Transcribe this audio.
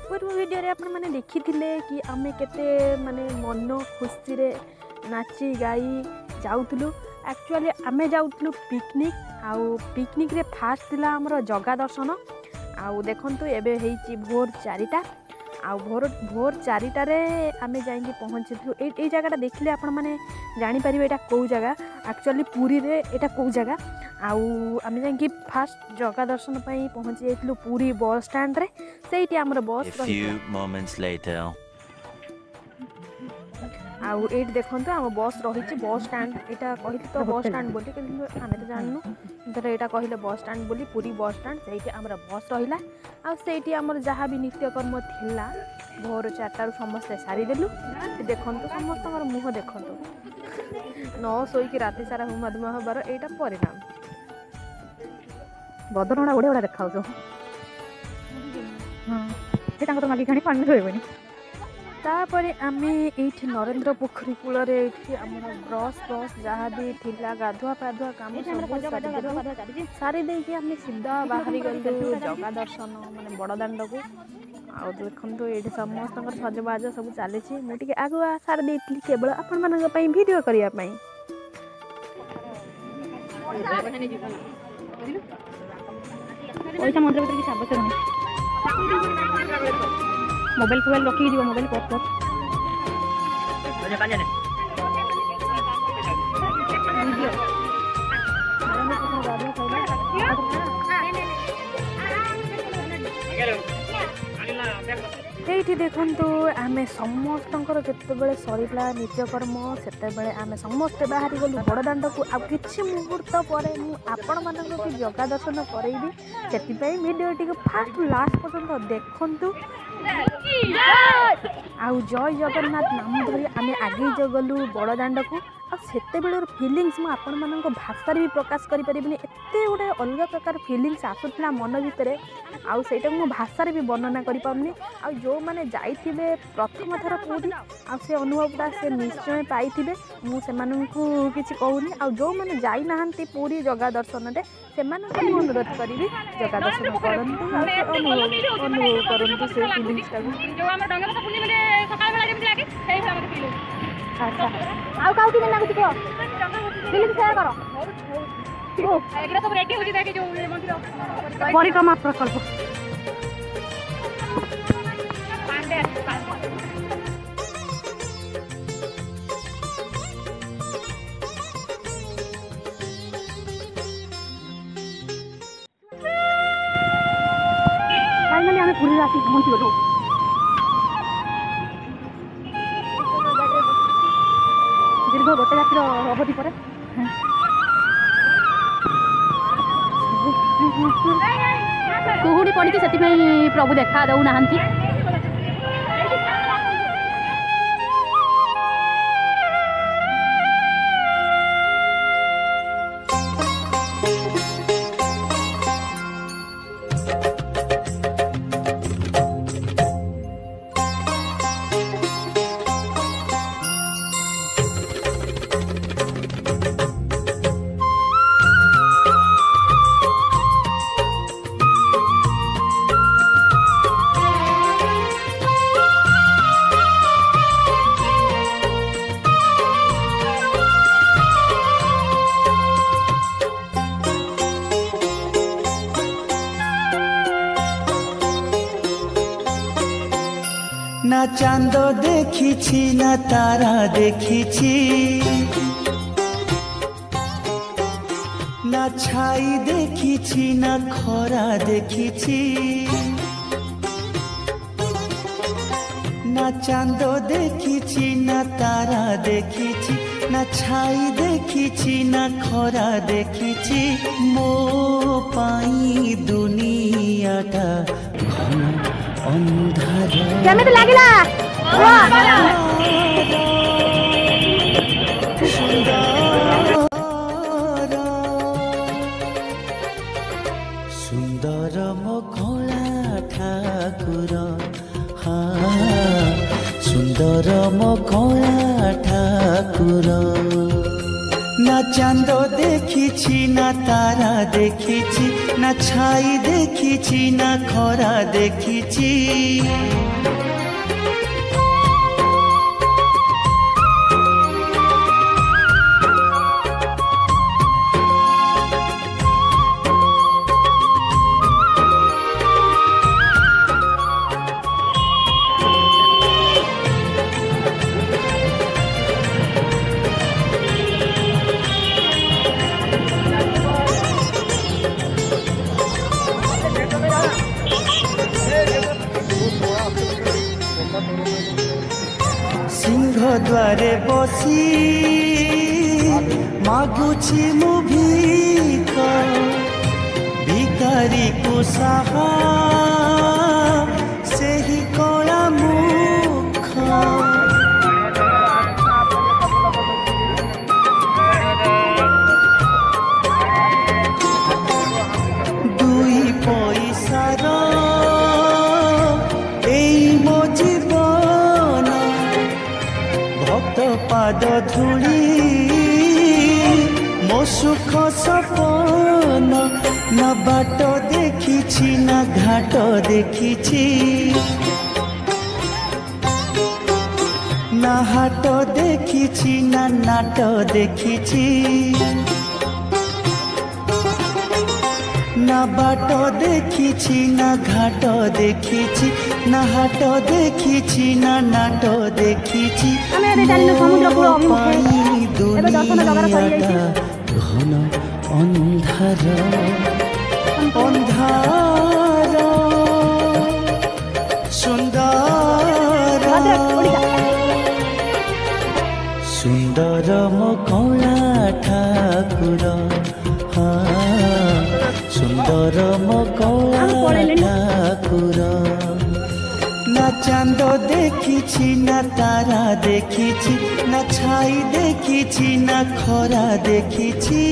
पूर्व वीडियो रे आपण माने देखि कि आमे केते माने मन खुशी रे नाची गाई जाउथलु। एक्चुअली आमे जाउथलु पिकनिक पिकनिक रे फास्ट थिला हमर जगा दर्शन। देखंतु एबे हेची भोर 4टा भोर 4टा रे आमे जाइंगी पहुंचलु। ए जगह देखले आपण माने जानि परिबे एटा को जगह। एक्चुअली पुरी रे एटा को जगह। आमे जाइंगी फास्ट जगा दर्शन पई पहुंच जाइतलु पुरी बस स्टैंड रे। सेठी हमर बस एट देखते आम बस रही बस स्टैंड यहाँ कहली तो बस स्टैंड बोली आम तो जानू तो यहाँ कहले बस स्टैंड बोली पुरी बस स्टैंड से आम बस रहा आठी आमर जहाँ भी नित्यकर्म थिला भोर 4टारू समस्ते सारीदेलु। देखु समस्त मुह देखु न शोक राति सारा हुमाधुमा हबार यहाँ परिणाम बदरणा बढ़िया बढ़िया देखा तो मागी खाणी पानी रोबनी। तापरे आमे एठी नरेंद्र पोखरी कूल रे एठी हमर ब्रश ब्रश जहाँ भी थिला गाधुआ पाधुआ काम सारी देकी आमे सीधा बाहरी गलु जगा दर्शन माने बड़ दांड को। आ देखंतु एठी समस्त सजबाज सब चली मुझे आगुआ सारी देती केवल आपण मान वीडियो करने। पैसा मंदिर भीतर किसी आवश्यक नहीं। मोबाइल फोबाइल रखी दियो मोबाइल पर ये देखु आम समस्त जो सरला नित्यकर्म से आम समस्ते बाहरी गलु बड़ दांड को आ कि मुहूर्त पर आपण मानक जगा दर्शन करेबी से वीडियो टी फास्ट लास्ट पर्यंत देखु। आउ जय जगन्नाथ नाम धरी आम आगे गलु बड़ दांड को आते फिलिंग्स मुझे भाषा भी प्रकाश करें एत गोटे अलग प्रकार फिलिंग्स आसूला मन भितर आईटा मुझे भाषा भी वर्णना करें। आ जो मैंने जाइए प्रथम थर पूरी से अनुभवटा से निश्चय पाई मुझे किसी कहूनी आ जो मैंने जाना पूरी जगा दर्शन से अनुरोध करी जगा दर्शन करूँ अनुभव करूँ से फिलिंग्स अच्छा आउ काउ कि ना कुछ कह फिल्म शेयर करो एगरा सब रेडी हो जी देखि जो मंदिर परिक्रमा प्रकल्प फाइनली हमें पूरी राशि पहुंच गलु। दीर्घ गोटे रातिर अवधि पर कुहुड़ी पड़ी से प्रभु देखा दौना। ना चांद देखी ना तारा देखी ना छाई देखी ना खरा देखी ना चांद देखी ना तारा देखी ना छाई देखी ना खरा देखी मो पाई दुनियाटा अंधार केमिति लागिला सुंदर मो कला ठाकुर हाँ सुंदर मो कला ঠাকুর না চাঁদ দেখিছি না তারা দেখিছি না ছাই দেখিছি না খরা দেখিছি সিংহ দ্বারে বসি মাগুছি মু ভিক ভিকারি কু সাহা ସେହି କଳା ମୁଖ ଦୁଇ ପଇସାର ଏଇ ମୋ ଜୀବନ ভক্ত পাদ ধূলি মো সুখ সপন না বাট দেখিছি না ঘাট দেখিছি না হাট দেখিছি না নাট দেখিছি না বাট দেখিছি না ঘাট দেখিছি না হাট দেখিছি না নাট দেখিছি ଆମେ ଏବେ ଚାଲିଲୁ ସମୁଦ୍ର କୂଳ ଅଭିମୁଖେ ଏବେ ଦର୍ଶନ ଜଗାର ସରିଯାଇଛି ঘন ଅନ୍ଧାର ଅନ୍ଧାର ସୁନ୍ଦର ସୁନ୍ଦର ମୋ କଳା ଠାକୁର ସୁନ୍ଦର ମୋ କଳା ଠାକୁର না চাঁদ দেখিছি না তারা দেখিছি না ছাই দেখিছি না খরা দেখিছি